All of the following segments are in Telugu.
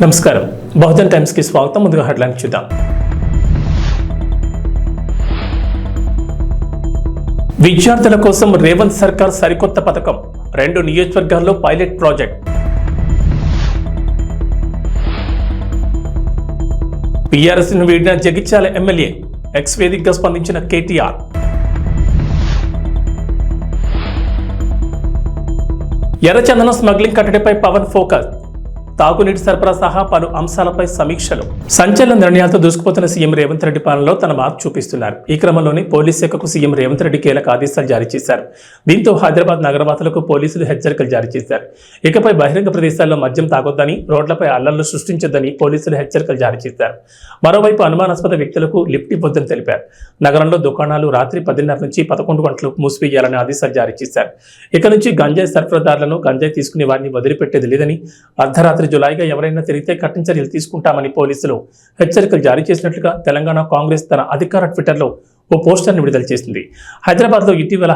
నమస్కారం. బహుజన్ టైమ్స్ కి స్వాగతం. ముందుగా హెడ్లైన్ చూద్దాం. విద్యార్థుల కోసం రేవంత్ సర్కార్ సరికొత్త పథకం, 2 నియోజకవర్గాల్లో పైలట్ ప్రాజెక్ట్. బీఆర్ఎస్ ను వీడిన జగిత్యాల ఎమ్మెల్యే, ఎక్స్ వేదికగా స్పందించిన కేటీఆర్. ఎర్రచందనం స్మగ్లింగ్ కట్టడిపై పవన్ ఫోకస్, తాగునీటి సరఫరా సహా పలు అంశాలపై సమీక్షలు. సంచలన నిర్ణయాలతో దూసుకుపోతున్న సీఎం రేవంత్ రెడ్డి పాలనలో తన మార్పు చూపిస్తున్నారు. ఈ క్రమంలోనే పోలీస్ శాఖకు సీఎం రేవంత్ రెడ్డి కీలక ఆదేశాలు జారీ చేశారు. దీంతో హైదరాబాద్ నగరవాసులకు పోలీసులు హెచ్చరికలు జారీ చేశారు. ఇకపై బహిరంగ ప్రదేశాల్లో మద్యం తాగొద్దని, రోడ్లపై అల్లర్లు సృష్టించొద్దని పోలీసులు హెచ్చరికలు జారీ చేశారు. మరోవైపు అనుమానాస్పద వ్యక్తులకు లిఫ్ట్ ఇవ్వొద్దని తెలిపారు. నగరంలో దుకాణాలు రాత్రి 10:30 నుంచి 11 గంటలకు మూసివేయాలని ఆదేశాలు జారీ చేశారు. ఇక నుంచి గంజాయి సరఫరాదారులను, గంజాయి తీసుకునే వారిని వదిలిపెట్టేది లేదని, అర్ధరాత్రి జులైగా ఎవరైనా తిరిగితే కఠిన చర్యలు తీసుకుంటామని పోలీసులు హెచ్చరికలు జారీ చేసినట్లుగా తెలంగాణ కాంగ్రెస్ తన అధికార ట్విట్టర్లో ఓ పోస్టర్ని విడుదల చేసింది. హైదరాబాద్లో ఇటీవల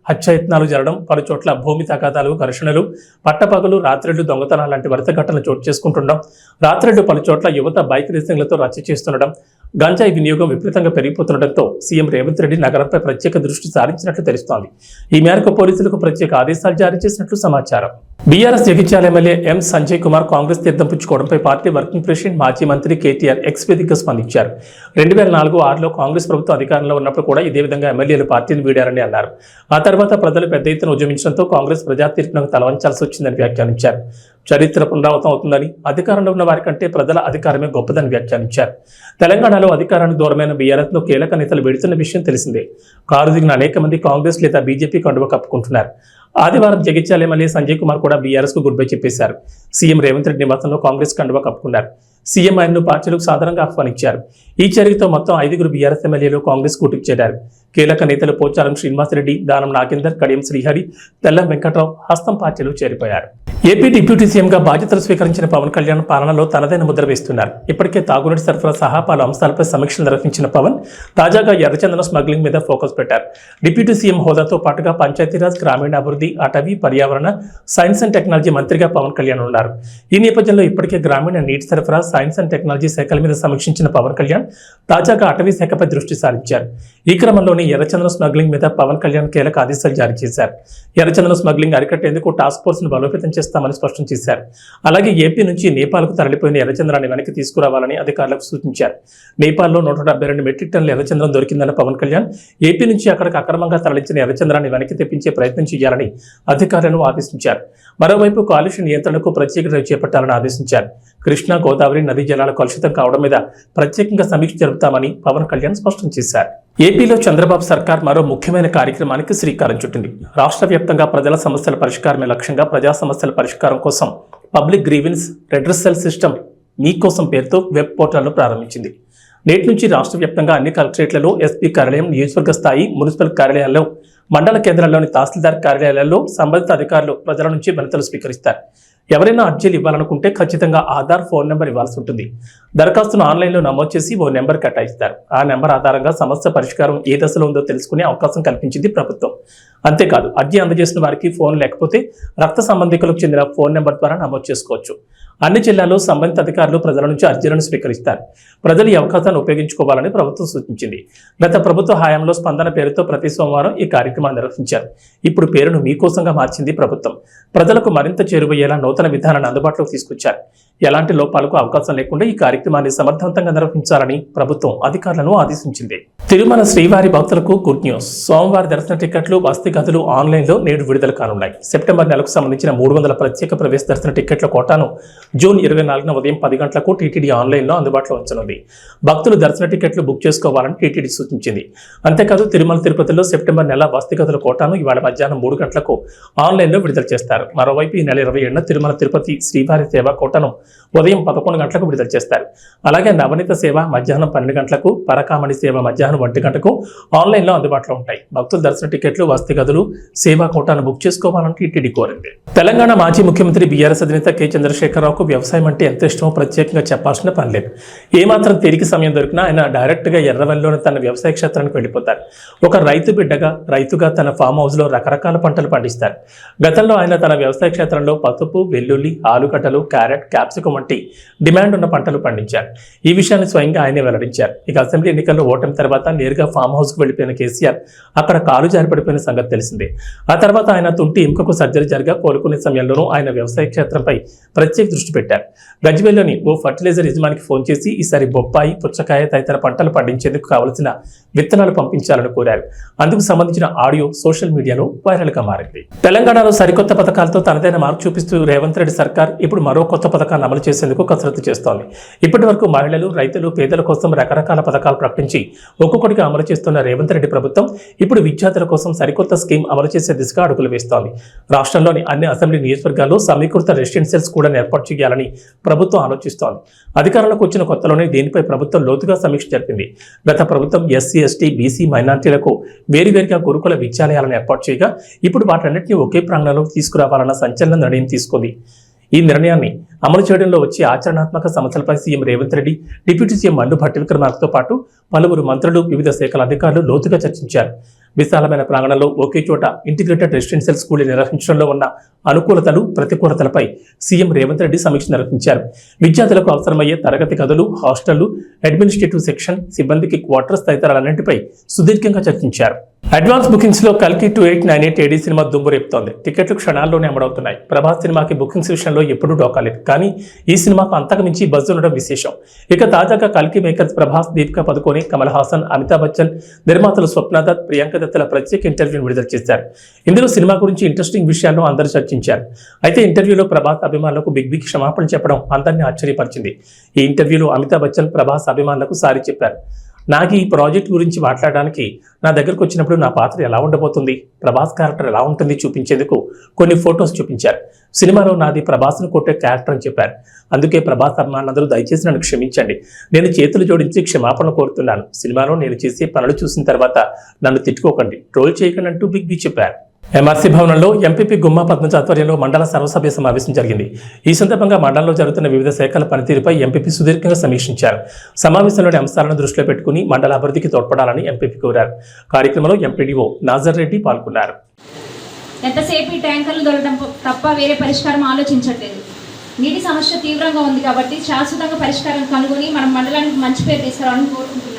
హత్యాయత్నాలు జరగడం, పలు చోట్ల భూమి తగాదాలు, ఘర్షణలు, పట్టపగలు, రాత్రిళ్లు దొంగతనాలు లాంటి వరుస ఘటనలు చోటు చేసుకుంటుండడం, రాత్రిళ్లు పలు చోట్ల యువత బైక్ రేసింగ్లతో రచ్చ చేస్తుండడం, గంజాయి వినియోగం విపరీతంగా పెరిగిపోతుండటంతో సీఎం రేవంత్ రెడ్డి నగరంపై ప్రత్యేక దృష్టి సారించినట్లు తెలుస్తోంది. ఈ మేరకు పోలీసులకు ప్రత్యేక ఆదేశాలు జారీ చేసినట్లు సమాచారం. బీఆర్ఎస్ జగిత్యాల ఎమ్మెల్యే ఎం సంజయ్ కుమార్ కాంగ్రెస్ తీర్థం పుచ్చుకోవడంపై పార్టీ వర్కింగ్ ప్రెసిడెంట్, మాజీ మంత్రి కేటీఆర్ ఎక్స్ వేదికగా స్పందించారు. 2004-6లో కాంగ్రెస్ ప్రభుత్వం అధికారంలో ఉన్నప్పుడు కూడా ఇదే విధంగా ఎమ్మెల్యేలు పార్టీని వీడారని అన్నారు. ఆ తర్వాత ప్రజలు పెద్ద ఎత్తున ఉద్యమించడంతో కాంగ్రెస్ ప్రజా తీర్పునకు తలవంచాల్సి వచ్చిందని వ్యాఖ్యానించారు. చరిత్ర పునరావృతం అవుతుందని, అధికారంలో ఉన్న వారికంటే ప్రజల అధికారమే గొప్పదని వ్యాఖ్యానించారు. తెలంగాణలో అధికారానికి దూరమైన బీఆర్ఎస్లో కీలక నేతలు వెడుతున్న విషయం తెలిసిందే. కారు దిగిన అనేక మంది కాంగ్రెస్ లేదా బీజేపీ కండువ కప్పుకుంటున్నారు. ఆదివారం జగిత్యాల ఎమ్మెల్యే సంజయ్ కుమార్ కూడా బీఆర్ఎస్ కు గుడ్ బై చెప్పేశారు. సీఎం రేవంత్ రెడ్డి నివాసంలో కాంగ్రెస్ కండువ కప్పుకున్నారు. సీఎం ఆయనను పార్టీలకు సాధారణంగా ఆహ్వానించారు. ఈ చర్యతో మొత్తం 5 బీఆర్ఎస్ ఎమ్మెల్యేలు కాంగ్రెస్ కూటికి చేరారు. కీలక నేతలు పోచారం శ్రీనివాసరెడ్డి, దానం నాగేందర్, కడియం శ్రీహరి, తెల్లం వెంకట్రావు హస్తం పార్టీలో చేరిపోయారు. ఏపీ డిప్యూటీ సీఎంగా బాధ్యతలు స్వీకరించిన పవన్ కళ్యాణ్ పాలనలో తనదైన ముద్ర వేస్తున్నారు. ఇప్పటికే తాగునీటి సరఫరా సహా పలు అంశాలపై సమీక్షలు నిర్వహించిన పవన్ తాజాగా ఎర్రచందనం స్మగ్లింగ్ మీద ఫోకస్ పెట్టారు. డిప్యూటీ సీఎం హోదాతో పాటుగా పంచాయతీరాజ్, గ్రామీణాభివృద్ధి, అటవీ, పర్యావరణ, సైన్స్ అండ్ టెక్నాలజీ మంత్రిగా పవన్ కళ్యాణ్ ఉన్నారు. ఈ నేపథ్యంలో ఇప్పటికే గ్రామీణ నీటి సరఫరా, సైన్స్ అండ్ టెక్నాలజీ శాఖల మీద సమీక్షించిన పవన్ కళ్యాణ్ తాజాగా అటవీ శాఖపై దృష్టి సారించారు. ఈ క్రమంలోనే ఎర్రచందనం స్మగ్లింగ్ మీద పవన్ కళ్యాణ్ కీలక ఆదేశాలు జారీ చేశారు. ఎర్రచందనం స్మగ్లింగ్ అరికట్టేందుకు టాస్క్ ఫోర్స్ ను బలోపేతం చేస్తామని స్పష్టం చేశారు. అలాగే ఏపీ నుంచి నేపాల్కు తరలిపోయిన ఎర్రచంద్రాన్ని వెనక్కి తీసుకురావాలని అధికారులకు సూచించారు. నేపాల్లో 172 మెట్రిక్ టన్నుల ఎర్రచంద్రం దొరికిందన్న పవన్ కళ్యాణ్ ఏపీ నుంచి అక్కడికి అక్రమంగా తరలించిన ఎర్రచంద్రాన్ని వెనక్కి తెప్పించే ప్రయత్నం చేయాలని అధికారులను ఆదేశించారు. మరోవైపు కాలుష్య నియంత్రణకు ప్రత్యేక డ్రైవ్ చేపట్టాలని ఆదేశించారు. కృష్ణా, గోదావరి నదీ జలాల కలుషితం కావడం మీద ప్రత్యేకంగా సమీక్ష జరుపుతామని పవన్ కళ్యాణ్ స్పష్టం చేశారు. ఏపీలో చంద్రబాబు సర్కార్ మరో ముఖ్యమైన కార్యక్రమానికి శ్రీకారం చుట్టింది. రాష్ట్ర వ్యాప్తంగా ప్రజల సమస్యల పరిష్కారమే లక్ష్యంగా ప్రజా సమస్యల పరిష్కారం కోసం పబ్లిక్ గ్రీవెన్స్ రెడ్రెసల్ సిస్టమ్ మీకోసం పేరుతో వెబ్ పోర్టల్ను ప్రారంభించింది. నేటి నుంచి రాష్ట్ర వ్యాప్తంగా అన్ని కలెక్టరేట్లలో, ఎస్పీ కార్యాలయం, నియోజకవర్గ స్థాయి, మున్సిపల్ కార్యాలయాల్లో, మండల కేంద్రాల్లోని తహసీల్దార్ కార్యాలయాల్లో సంబంధిత అధికారులు ప్రజల నుంచి వినతులు స్వీకరిస్తారు. ఎవరైనా అర్జీలు ఇవ్వాలనుకుంటే ఖచ్చితంగా ఆధార్, ఫోన్ నెంబర్ ఇవ్వాల్సి ఉంటుంది. దరఖాస్తును ఆన్లైన్లో నమోదు చేసి ఓ నెంబర్ కేటాయిస్తారు. ఆ నెంబర్ ఆధారంగా సమస్య పరిష్కారం ఏ దశలో ఉందో తెలుసుకునే అవకాశం కల్పించింది ప్రభుత్వం. అంతేకాదు, అర్జీ అందజేసిన వారికి ఫోన్ లేకపోతే రక్త సంబంధికులకు చెందిన ఫోన్ నెంబర్ ద్వారా నమోదు చేసుకోవచ్చు. అన్ని జిల్లాల్లో సంబంధిత అధికారులు ప్రజల నుంచి అర్జీలను స్వీకరిస్తారు. ప్రజలు ఈ అవకాశాన్ని ఉపయోగించుకోవాలని ప్రభుత్వం సూచించింది. గత ప్రభుత్వ హయాంలో స్పందన పేరుతో ప్రతి సోమవారం ఈ కార్యక్రమాన్ని నిర్వహించారు. ఇప్పుడు పేరును మీకోసంగా మార్చింది ప్రభుత్వం. ప్రజలకు మరింత చేరువయ్యేలా నూతన విధానాన్ని అందుబాటులోకి తీసుకొచ్చారు. ఎలాంటి లోపాలకు అవకాశం లేకుండా ఈ కార్యక్రమాన్ని సమర్థవంతంగా నిర్వహించాలని ప్రభుత్వం అధికారులను ఆదేశించింది. తిరుమల శ్రీవారి భక్తులకు గుడ్ న్యూస్. సోమవారం దర్శన టికెట్లు, వసతి గదులు ఆన్లైన్లో నేడు విడుదల కానున్నాయి. సెప్టెంబర్ నెలకు సంబంధించిన 300 ప్రత్యేక ప్రవేశ దర్శన టికెట్ల కోటాను జూన్ 24న ఉదయం 10 గంటలకు టీటీడీ ఆన్లైన్లో అందుబాటులో ఉంచనుంది. భక్తులు దర్శన టికెట్లు బుక్ చేసుకోవాలని టీటీడీ సూచించింది. అంతేకాదు, తిరుమల తిరుపతిలో సెప్టెంబర్ నెల వసతి గదుల కోటాను ఇవాళ మధ్యాహ్నం 3 గంటలకు ఆన్లైన్లో విడుదల చేస్తారు. మరోవైపు ఈ నెల 27న తిరుమల తిరుపతి శ్రీవారి సేవా కోటాను ఉదయం 11 గంటలకు విడుదల చేస్తారు. అలాగే నవనీత సేవ మధ్యాహ్నం 12 గంటలకు, పరకామణి సేవ మధ్యాహ్నం 1 గంటకు ఆన్లైన్లో అందుబాటులో ఉంటాయి. భక్తుల దర్శన టికెట్లు, వసతి గదులు గదులు సేవా కోటాను బుక్ చేసుకోవాలని టీటీడీ కోరింది. తెలంగాణ మాజీ ముఖ్యమంత్రి బీఆర్ఎస్ అధినేత కె చంద్రశేఖరరావుకు వ్యవసాయం అంటే ఎంత ఇష్టమో ప్రత్యేకంగా చెప్పాల్సిన పని లేదు. ఏమాత్రం తిరిగి సమయం దొరికినా ఆయన డైరెక్ట్గా ఎర్రవల్లిలోని తన వ్యవసాయ క్షేత్రానికి వెళ్ళిపోతారు. ఒక రైతు బిడ్డగా రైతుగా తన ఫామ్ హౌస్లో రకరకాల పంటలు పండిస్తారు. గతంలో ఆయన తన వ్యవసాయ క్షేత్రంలో పసుపు, వెల్లుల్లి, ఆలుగడ్డలు, క్యారెట్, క్యాప్సికం వంటి డిమాండ్ ఉన్న పంటలు పండించారు. ఈ విషయాన్ని స్వయంగా ఆయనే వెల్లడించారు. ఇక అసెంబ్లీ ఎన్నికల్లో ఓటమి తర్వాత నేరుగా ఫామ్ హౌస్కు వెళ్లిపోయిన కేసీఆర్ అక్కడ కాలు జారిపడిపోయిన సంగతి తెలిసిందే. ఆ తర్వాత ఆయన తుంటి ఎముకకు సర్జరీ జరగా కోలుకునే సమయంలోనూ ఆయన వ్యవసాయ క్షేత్రంపై ప్రత్యేక దృష్టి పెట్టారు. గజ్వేల్లోని ఓ ఫర్టిలైజర్ యజమానికి ఫోన్ చేసి ఈసారి బొప్పాయి, పుచ్చకాయ తదితర పంటలు పండించేందుకు కావలసిన విత్తనాలు పంపించాలని కోరారు. అందుకు సంబంధించిన ఆడియో సోషల్ మీడియాలో వైరల్గా మారింది. తెలంగాణలో సరికొత్త పథకాలతో తనదైన మార్పు చూపిస్తూ రేవంత్ రెడ్డి సర్కార్ ఇప్పుడు మరో కొత్త పథకాన్ని అమలు చేసేందుకు కసరత్తు చేస్తోంది. ఇప్పటి వరకు మహిళలు, రైతులు, పేదల కోసం రకరకాల పథకాలు ప్రకటించి ఒక్కొక్కటిగా అమలు చేస్తున్న రేవంత్ రెడ్డి ప్రభుత్వం ఇప్పుడు విద్యార్థుల కోసం సరికొత్త స్కీమ్ అమలు చేసే దిశగా అడుగులు వేస్తోంది. రాష్ట్రంలోని అన్ని అసెంబ్లీ నియోజకవర్గాల్లో సమీకృత రెసిడెన్షియల్స్ కూడా ఏర్పాటు చేయాలని ప్రభుత్వం ఆలోచిస్తోంది. అధికారంలోకి వచ్చిన కొత్తలోనే దీనిపై ప్రభుత్వం లోతుగా సమీక్ష జరిపింది. గత ప్రభుత్వం ఎస్సీ, ఎస్టీ, బీసీ, మైనార్టీలకు వేరువేరుగా గురుకుల విద్యాలయాలను ఏర్పాటు చేయగా ఇప్పుడు వాటన్నిటిని ఒకే ప్రాంగణంలో తీసుకురావాలన్న సంచలన నిర్ణయం తీసుకుంది. ఈ నిర్ణయాన్ని అమలు చేయడంలో వచ్చే ఆచరణాత్మక సమస్యలపై CM Revanth Reddy, deputy CM Mallu Bhatti విక్రమార్కతో పాటు పలువురు మంత్రులు, వివిధ శాఖల అధికారులు లోతుగా చర్చించారు. విశాలమైన ప్రాంగణంలో ఒకే చోట ఇంటిగ్రేటెడ్ రెసిడెన్షియల్ స్కూల్ నిర్వహించడంలో ఉన్న అనుకూలతలు, ప్రతికూలతలపై సీఎం రేవంత్ రెడ్డి సమీక్ష నిర్వహించారు. విద్యార్థులకు అవసరమయ్యే తరగతి గదులు, హాస్టళ్లు, అడ్మినిస్ట్రేటివ్ సెక్షన్, సిబ్బందికి క్వార్టర్స్ తదితరాలన్నింటిపై సుదీర్ఘంగా చర్చించారు. అడ్వాన్స్ బుకింగ్స్ లో కల్కి 2898 AD సినిమా దుమ్ము రేపుతోంది. టికెట్లు క్షణాల్లోనే అమలవుతున్నాయి. ప్రభాస్ సినిమాకి బుకింగ్స్ విషయంలో ఎప్పుడూ డోకాలేదు. కానీ ఈ సినిమాకు అంతకు మించి బజ్ ఉండడం విశేషం. ఇక తాజాగా కల్కి మేకర్స్ ప్రభాస్, దీపికా పదుకోని, కమల్ హాసన్, అమితాబ్ బచ్చన్, నిర్మాతలు స్వప్న దత్, ప్రియాంక దత్తల ప్రత్యేక ఇంటర్వ్యూని విడుదల చేశారు. ఇందులో సినిమా గురించి ఇంట్రెస్టింగ్ విషయాలను అందరూ చర్చించారు. అయితే ఇంటర్వ్యూలో ప్రభాస్ అభిమానులకు బిగ్ బి క్షమాపణ చెప్పడం అందరినీ ఆశ్చర్యపరిచింది. ఈ ఇంటర్వ్యూలో అమితాబ్ బచ్చన్ ప్రభాస్ అభిమానులకు సారీ చెప్పారు. నాకు ఈ ప్రాజెక్ట్ గురించి మాట్లాడడానికి నా దగ్గరకు వచ్చినప్పుడు నా పాత్ర ఎలా ఉండబోతుంది, ప్రభాస్ క్యారెక్టర్ ఎలా ఉంటుంది చూపించేందుకు కొన్ని ఫొటోస్ చూపించారు. సినిమాలో నాది ప్రభాస్ను కొట్టే క్యారెక్టర్ అని చెప్పారు. అందుకే ప్రభాస్ అభిమానులందరూ దయచేసి నన్ను క్షమించండి. నేను చేతులు జోడించి క్షమాపణ కోరుతున్నాను. సినిమాలో నేను చేసే పనులు చూసిన తర్వాత నన్ను తిట్టుకోకండి, ట్రోల్ చేయకండి అంటూ బిగ్ బి చెప్పారు. ఎంఆర్సీ భవనంలో ఎంపీపీ గుమ్మా పద్మజ ఆధ్వర్యంలో మండల సర్వసభ్య సమావేశం జరిగింది. ఈ సందర్భంగా మండలంలో జరుగుతున్న వివిధ శాఖల పనితీరుపై ఎంపీపీ సుదీర్ఘంగా సమీక్షించారు. సమావేశంలోని అంశాలను దృష్టిలో పెట్టుకుని మండల అభివృద్ధికి తోడ్పడాలని ఎంపీపీ కోరారు. కార్యక్రమంలో ఎంపీడీఓ నాజర్ రెడ్డి పాల్గొన్నారు. ఎంతసేపు ఈ ట్యాంకర్లు దొరకడం తప్ప వేరే పరిష్కారం ఆలోచించట్లేదు. నీటి సమస్య తీవ్రంగా ఉంది కాబట్టి శాశ్వతంగా పరిష్కారం కనుగొని మనం మండలానికి మంచి పేరు తీసుకురావాలని కోరుకుంటున్నాను.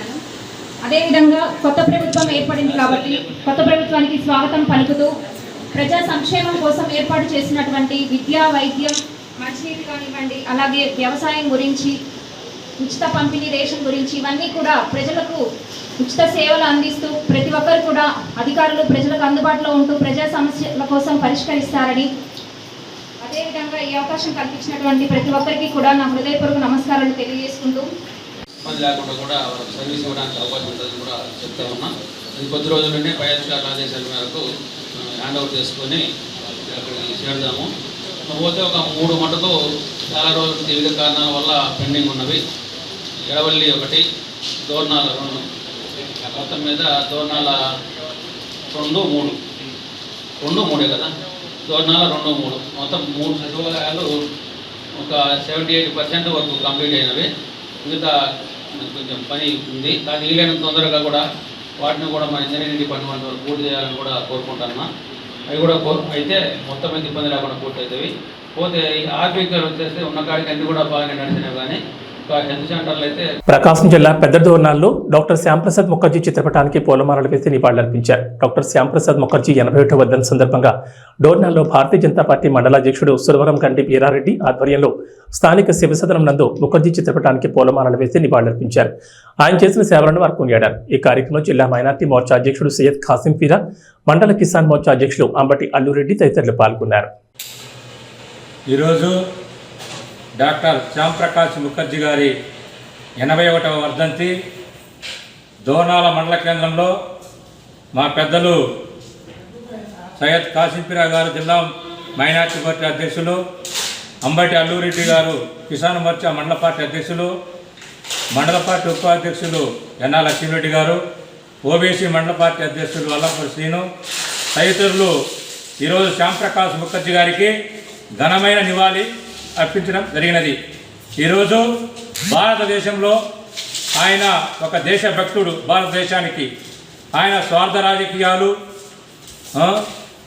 అదేవిధంగా కొత్త ప్రభుత్వం ఏర్పడింది కాబట్టి కొత్త ప్రభుత్వానికి స్వాగతం పలుకుతూ ప్రజా సంక్షేమం కోసం ఏర్పాటు చేసినటువంటి విద్య, వైద్యం, మంచినీరు కానివ్వండి, అలాగే వ్యవసాయం గురించి, ఉచిత పంపిణీ, రేషన్ గురించి ఇవన్నీ కూడా ప్రజలకు ఉచిత సేవలు అందిస్తూ ప్రతి ఒక్కరు కూడా అధికారులు ప్రజలకు అందుబాటులో ఉంటూ ప్రజా సమస్యల కోసం పరిష్కరిస్తారని, అదేవిధంగా ఈ అవకాశం కల్పించినటువంటి ప్రతి ఒక్కరికి కూడా నా హృదయపూర్వక నమస్కారాలు తెలియజేసుకుంటూ ఇబ్బంది లేకుండా కూడా వాళ్ళకి సర్వీస్ ఇవ్వడానికి అవకాశం ఉంటుందని కూడా చెప్తా ఉన్నా. ఇది కొద్ది రోజుల్లోనే పై అధికారుల ఆదేశాల మేరకు హ్యాండ్ ఓవర్ చేసుకొని అక్కడికి చేరుదాము. పోతే ఒక 3 మటుకు చాలా రోజులు వివిధ కారణాల వల్ల పెండింగ్ ఉన్నవి. ఎడవల్లి 1, దోర్నాల 2, మొత్తం మీద దోర్నాల 2, 3 కదా, దోర్నాల 2, 3 మొత్తం 3 సచివాలయాలు ఒక 78% వరకు కంప్లీట్ అయినవి. మిగతా కొంచెం పని ఉంది. కానీ వీలైనంత తొందరగా కూడా వాటిని కూడా మన ఇంజనీరింగ్ డిపార్ట్మెంట్ వరకు పూర్తి చేయాలని కూడా కోరుకుంటున్నా. అవి కూడా అయితే మొత్తం మీద ఇబ్బంది లేకుండా పూర్తి అవుతాయి. పోతే ఆర్బీఐ వచ్చేస్తే ఉన్న కాడికి అన్ని కూడా బాగానే నడిచినాయి. కానీ హెల్త్ సెంటర్లు అయితే ప్రకాశం జిల్లా పెద్ద దోర్నాల్లో డాక్టర్ శ్యాంప్రసాద్ ముఖర్జీ చిత్రపటానికి పూలమాలలు వేసి నివాళులర్పించారు. డాక్టర్ శ్యాంప్రసాద్ ముఖర్జీ 81వ వర్ధంతి సందర్భంగా డోర్నాల్లో భారతీయ జనతా పార్టీ మండలాధ్యక్షుడు సురవరం గంటి వీరారెడ్డి ఆధ్వర్యంలో స్థానిక శివసదనం నందు ముఖర్జీ చిత్రపటానికి పూలమాలలు వేసి నివాళులర్పించారు. ఆయన చేసిన సేవలను వారు కొనియాడారు. ఈ కార్యక్రమంలో జిల్లా మైనార్టీ మోర్చా అధ్యక్షుడు సయ్యద్ ఖాసిం పీరా, మండల కిసాన్ మోర్చా అధ్యక్షులు అంబటి అల్లురెడ్డి తదితరులు పాల్గొన్నారు. ఈరోజు డాక్టర్ శ్యాంప్రకాష్ ముఖర్జీ గారి 81వ వర్ధంతి. దోర్నాల మండల కేంద్రంలో మా పెద్దలు సయ్యద్ కాసింపిరా గారు జిల్లా మైనార్టీ మోర్చా అధ్యక్షులు, అంబటి అల్లురెడ్డి గారు కిసాన్ మోర్చా మండల పార్టీ అధ్యక్షులు, మండల పార్టీ ఉపాధ్యక్షులు ఎన్నా లక్ష్మీరెడ్డి గారు, ఓబీసీ మండల పార్టీ అధ్యక్షులు అల్లపూరి శ్రీను, తదితరులు ఈరోజు శ్యాంప్రకాష్ ముఖర్జీ గారికి ఘనమైన నివాళి అర్పించడం జరిగినది. ఈరోజు భారతదేశంలో ఆయన ఒక దేశభక్తుడు. భారతదేశానికి ఆయన స్వార్థ రాజకీయాలు,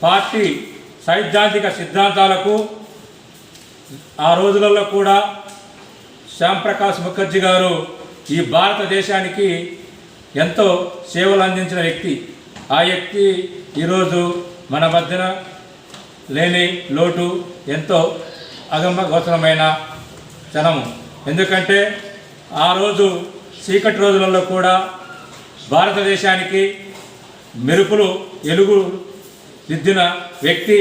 పార్టీ సైద్ధాంతిక సిద్ధాంతాలకు ఆ రోజులలో కూడా శ్యాంప్రకాష్ ముఖర్జీ గారు ఈ భారతదేశానికి ఎంతో సేవలు అందించిన వ్యక్తి. ఆ వ్యక్తి ఈరోజు మన మధ్యన లేని లోటు ఎంతో అగమ్యగోచరమైన క్షణము. ఎందుకంటే ఆ రోజు చీకటి రోజులలో కూడా భారతదేశానికి మెరుపులు ఎలుగు దిద్దిన వ్యక్తి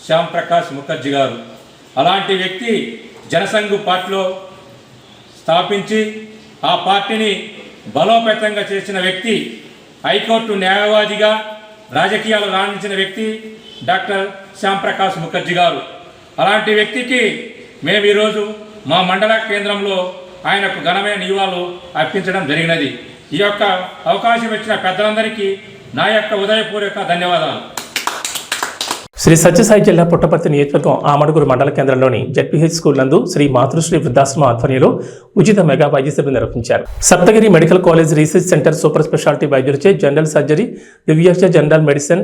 శ్యాంప్రకాష్ ముఖర్జీ గారు. అలాంటి వ్యక్తి జనసంఘ్ పార్టీలో స్థాపించి ఆ పార్టీని బలోపేతంగా చేసిన వ్యక్తి, హైకోర్టు న్యాయవాదిగా రాజకీయాలు రాణించిన వ్యక్తి డాక్టర్ శ్యాంప్రకాష్ ముఖర్జీ గారు. అలాంటి వ్యక్తికి మేము ఈరోజు మా మండల కేంద్రంలో ఆయనకు ఘనమైన నివాళులు అర్పించడం జరిగినది. ఈ యొక్క అవకాశం ఇచ్చిన పెద్దలందరికీ నా యొక్క ఉదయపూర్వక ధన్యవాదాలు. శ్రీ సత్యసాయి జిల్లా పుట్టపర్తి నియోజకవర్గం ఆమడుగురు మండల కేంద్రంలోని జెడ్పీహెచ్ స్కూల్ నందు శ్రీ మాతృశ్రీ వృద్ధాశ్రమ ఆధ్వర్యంలో ఉచిత మెగా వైద్య శిబిరం నిర్వహించారు. Saptagiri medical college research centre super speciality వైద్యులచే జనరల్ సర్జరీ, దివ్యాక్ష జనరల్ మెడిసిన్,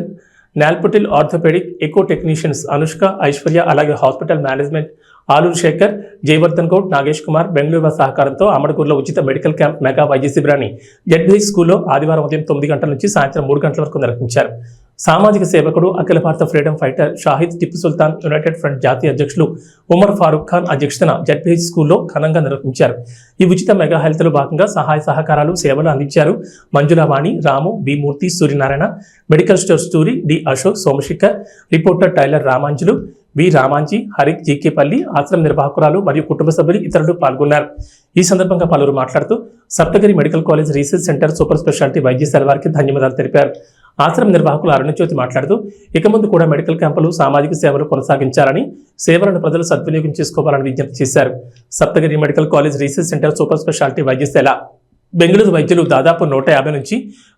నాల్పుటిల్ orthopaedic, echo technicians Anushka, Aishwarya, అలాగే హాస్పిటల్ మేనేజ్మెంట్ ఆలూరు శేఖర్, జయవర్ధన్ గౌడ్, నాగేష్ కుమార్, బెంగళూరు సహకారంతో అమడగూరులో ఉచిత మెడికల్ క్యాంప్ మెగా వైద్య శిబిరాన్ని జెడ్పీహెచ్ స్కూల్లో ఆదివారం ఉదయం 9 గంటల నుంచి సాయంత్రం 3 గంటల వరకు నిర్వహించారు. సామాజిక సేవకుడు, అఖిల భారత freedom fighter Shahid Tipu Sultan United front జాతీయ అధ్యక్షులు ఉమర్ ఫారూక్ ఖాన్ అధ్యక్షతన జెడ్పీహెచ్ స్కూల్లో ఘనంగా నిర్వహించారు. ఈ ఉచిత మెగా హెల్త్లో భాగంగా సహాయ సహకారాలు, సేవలు అందించారు. Manjulavani, Ramu, B Murthy, Suryanarayana, medical store story, D Ashok, Somashekhar, reporter tailor Ramanjulu, V Ramanji, హరిక్, జీకేపల్లి, ఆశ్రమ నిర్వాహకురాలు మరియు కుటుంబ సభ్యులు ఇతరులు పాల్గొన్నారు. ఈ సందర్భంగా పలువురు మాట్లాడుతూ Saptagiri medical college research centre super speciality వైద్యశాల వారికి ధన్యవాదాలు తెలిపారు. ఆశ్రమ నిర్వాహకులు అరుణజ్యోతి మాట్లాడుతూ ఇక ముందు కూడా మెడికల్ క్యాంపులు, సామాజిక సేవలు కొనసాగించాలని, సేవలను ప్రజలు సద్వినియోగం చేసుకోవాలని విజ్ఞప్తి చేశారు. Saptagiri medical college research centre super speciality వైద్యశాల బెంగళూరు వైద్యులు దాదాపు 150 నుంచి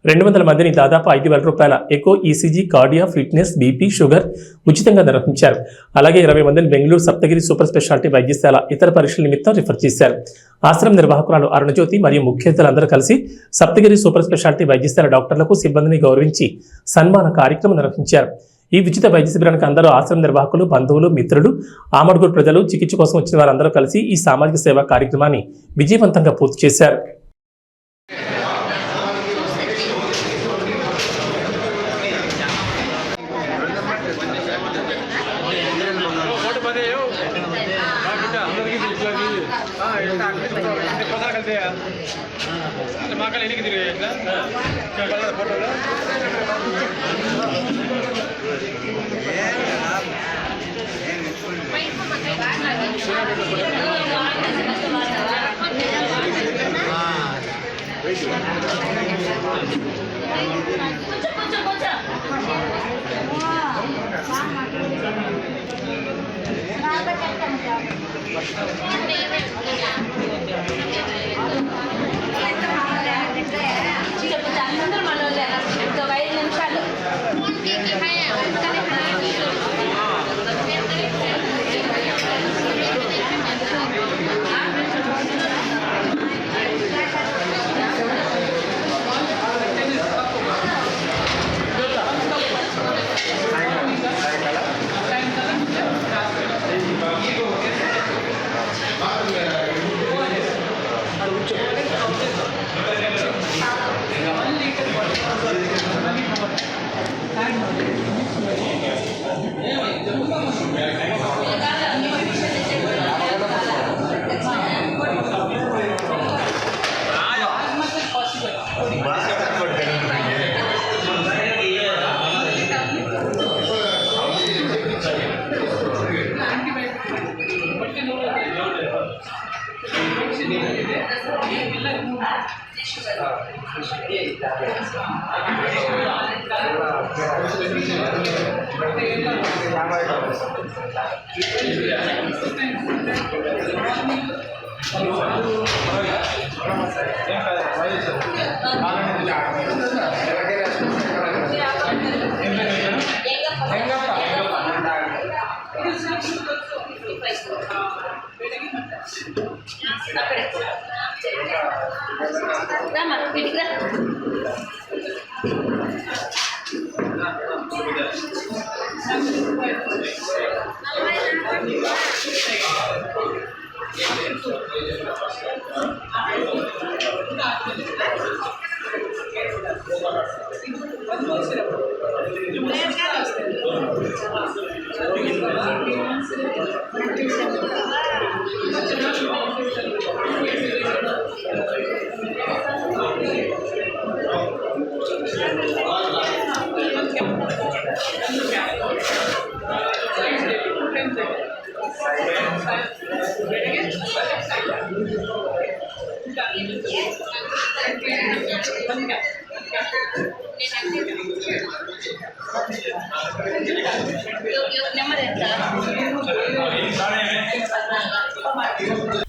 200 మందిని దాదాపు 5,000 రూపాయల echo, ECG, cardia, fitness, BP, sugar ఉచితంగా నిర్వహించారు. అలాగే 20 మందిని బెంగళూరు సప్తగిరి సూపర్ స్పెషాలిటీ వైద్యశాల ఇతర పరీక్షల నిమిత్తం రిఫర్ చేశారు. ఆశ్రమ నిర్వాహకురాలు అరుణజ్యోతి మరియు ముఖ్య అతిథులందరూ కలిసి సప్తగిరి సూపర్ స్పెషాలిటీ వైద్యశాల డాక్టర్లకు, సిబ్బందిని గౌరవించి సన్మాన కార్యక్రమం నిర్వహించారు. ఈ ఉచిత వైద్య శిబిరానికి అందరూ ఆశ్రమ నిర్వాహకులు, బంధువులు, మిత్రులు, ఆమడుగురు ప్రజలు, చికిత్స కోసం వచ్చిన వారందరూ కలిసి ఈ సామాజిక సేవా కార్యక్రమాన్ని విజయవంతంగా పూర్తి చేశారు.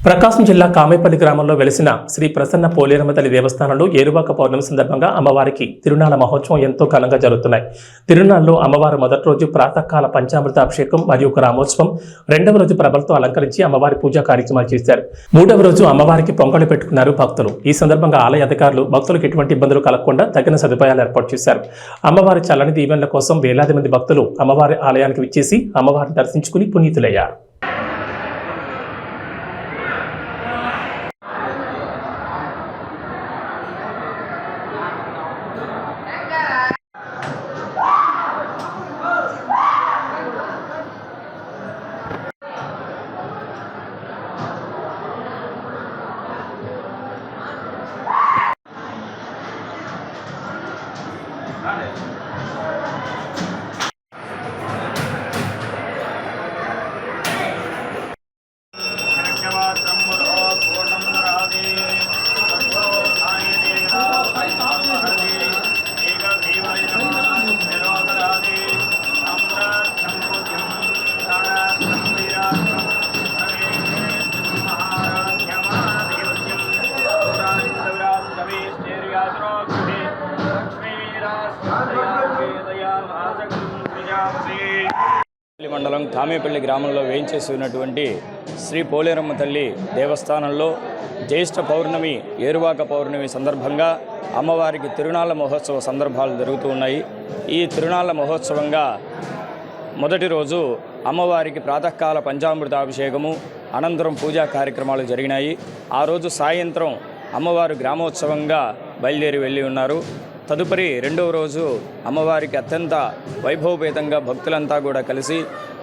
ప్రకాశం జిల్లా కామేపల్లి గ్రామంలో వెలిసిన శ్రీ ప్రసన్న పోలేరమ్మ తల్లి దేవస్థానంలో ఏరువాక పౌర్ణమి సందర్భంగా అమ్మవారికి తిరునాళ్ల మహోత్సవం ఎంతో ఘనంగా జరుగుతున్నాయి. తిరునాళ్లలో అమ్మవారు మొదటి రోజు ప్రాతకాల పంచామృత అభిషేకం మరియు గ్రామోత్సవం, రెండవ రోజు ప్రభలతో అలంకరించి అమ్మవారి పూజా కార్యక్రమాలు చేశారు. మూడవ రోజు అమ్మవారికి పొంగలు పెట్టుకున్నారు భక్తులు. ఈ సందర్భంగా ఆలయ అధికారులు భక్తులకు ఎటువంటి ఇబ్బందులు కలగకుండా తగిన సదుపాయాలు ఏర్పాటు చేశారు. అమ్మవారి చల్లని దీవెనల కోసం వేలాది మంది భక్తులు అమ్మవారి ఆలయానికి విచ్చేసి అమ్మవారిని దర్శించుకుని పునీతులయ్యారు. మండలం కామేపల్లి గ్రామంలో వేయించేసి ఉన్నటువంటి శ్రీ పోలేరమ్మ తల్లి దేవస్థానంలో జ్యేష్ఠ పౌర్ణమి ఏరువాక పౌర్ణమి సందర్భంగా అమ్మవారికి తిరునాళ్ల మహోత్సవ సందర్భాలు జరుగుతూ ఉన్నాయి. ఈ తిరునాళ్ల మహోత్సవంగా మొదటి రోజు అమ్మవారికి ప్రాతకాల పంచామృత అభిషేకము, అనంతరం పూజా కార్యక్రమాలు జరిగినాయి. ఆ రోజు సాయంత్రం అమ్మవారు గ్రామోత్సవంగా బయలుదేరి వెళ్ళి ఉన్నారు. తదుపరి రెండవ రోజు అమ్మవారికి అత్యంత వైభవపేతంగా భక్తులంతా కూడా కలిసి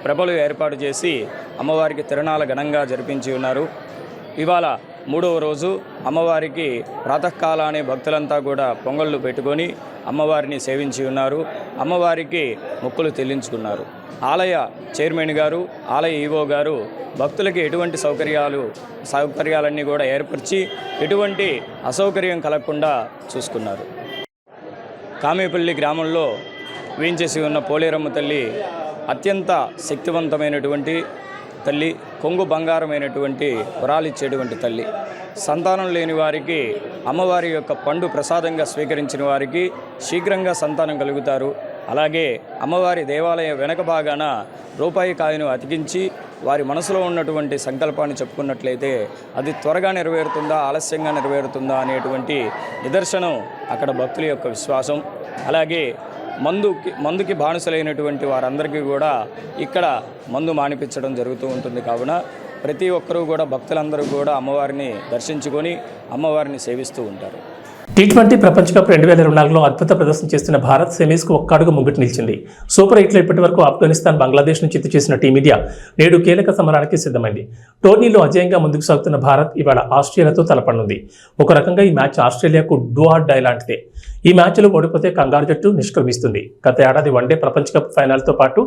ప్రభలు ఏర్పాటు చేసి అమ్మవారికి తిరునాళ్ల ఘనంగా జరిపించి ఉన్నారు. ఇవాళ మూడవ రోజు అమ్మవారికి ప్రాతకాలానే భక్తులంతా కూడా పొంగళ్ళు పెట్టుకొని అమ్మవారిని సేవించి ఉన్నారు. అమ్మవారికి మొక్కులు చెల్లించుకున్నారు. ఆలయ చైర్మన్ గారు, ఆలయ ఈవో గారు భక్తులకి ఎటువంటి సౌకర్యాలన్నీ కూడా ఏర్పరిచి ఎటువంటి అసౌకర్యం కలగకుండా చూసుకున్నారు. కామేపల్లి గ్రామంలో వేయించేసి ఉన్న పోలేరమ్మ తల్లి అత్యంత శక్తివంతమైనటువంటి తల్లి, కొంగు బంగారమైనటువంటి వరాలిచ్చేటువంటి తల్లి. సంతానం లేని వారికి అమ్మవారి యొక్క పండు ప్రసాదంగా స్వీకరించిన వారికి శీఘ్రంగా సంతానం కలుగుతారు. అలాగే అమ్మవారి దేవాలయ వెనక భాగాన రూపాయి కాయను అతికించి వారి మనసులో ఉన్నటువంటి సంకల్పాన్ని చెప్పుకున్నట్లయితే అది త్వరగా నెరవేరుతుందా, ఆలస్యంగా నెరవేరుతుందా అనేటువంటి నిదర్శనం అక్కడ భక్తుల యొక్క విశ్వాసం. అలాగే మందుకి బానిసలైనటువంటి వారందరికీ కూడా ఇక్కడ మందు మానిపించడం జరుగుతూ ఉంటుంది. కావున ప్రతి ఒక్కరూ కూడా భక్తులందరూ కూడా అమ్మవారిని దర్శించుకొని అమ్మవారిని సేవిస్తూ ఉంటారు. T20 ప్రపంచ కప్ 2024లో అద్భుత ప్రదర్శన చేస్తున్న భారత్ సెమీస్కు ఒక్క అడుగు ముంగిటి నిలిచింది. సూపర్ 8లో ఇప్పటి వరకు ఆఫ్ఘనిస్తాన్, బంగ్లాదేశ్ను చిత్తు చేసిన టీమిండియా నేడు కీలక సమరానికి సిద్ధమైంది. టోర్నీలో అజయంగా ముందుకు సాగుతున్న భారత్ ఇవాళ ఆస్ట్రేలియాతో తలపడనుంది. ఒక రకంగా ఈ మ్యాచ్ ఆస్ట్రేలియాకు డూ ఆర్ డై లాంటిదే. ఈ మ్యాచ్లో ఓడిపోతే కంగారు జట్టు నిష్క్రమిస్తుంది. గత ఏడాది వన్డే ప్రపంచ కప్ ఫైనల్తో పాటు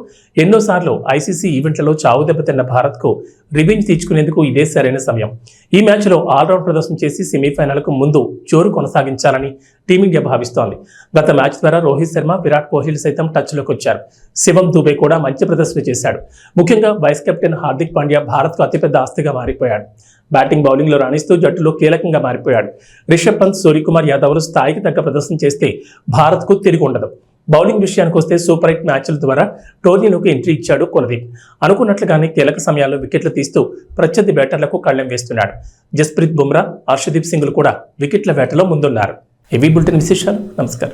ఎన్నోసార్లు ఐసీసీ ఈవెంట్లలో చావు దెబ్బతిన్న భారత్కు రివెంజ్ తీర్చుకునేందుకు ఇదే సరైన సమయం. ఈ మ్యాచ్లో ఆల్రౌండ్ ప్రదర్శన చేసి సెమీఫైనల్కు ముందు జోరు కొనసాగించాలని టీమిండియా భావిస్తోంది. గత మ్యాచ్ ద్వారా రోహిత్ శర్మ, విరాట్ కోహ్లీ సైతం టచ్లోకి వచ్చారు. శివం దూబే కూడా మంచి ప్రదర్శన చేశాడు. ముఖ్యంగా వైస్ కెప్టెన్ హార్దిక్ పాండ్యా భారత్కు అతిపెద్ద ఆస్తిగా మారిపోయాడు. బ్యాటింగ్, బౌలింగ్లో రాణిస్తూ జట్టులో కీలకంగా మారిపోయాడు. రిషబ్ పంత్, సూర్యకుమార్ యాదవ్లు స్థాయికి తగ్గ ప్రదర్శన చేస్తే భారత్కు తిరిగి ఉండదు. బౌలింగ్ విషయానికి వస్తే సూపర్ 8 మ్యాచ్ల ద్వారా టోర్నీలోకి ఎంట్రీ ఇచ్చాడు కులదీప్. అనుకున్నట్లుగానే కీలక సమయాల్లో వికెట్లు తీస్తూ ప్రత్యర్థి బ్యాటర్లకు కళ్లెం వేస్తున్నాడు. జస్ప్రీత్ బుమ్రా, హర్షదీప్ సింగ్లు కూడా వికెట్ల వేటలో ముందున్నారు. హెవీ బులెటిన్ విశేషాలు. నమస్కారం.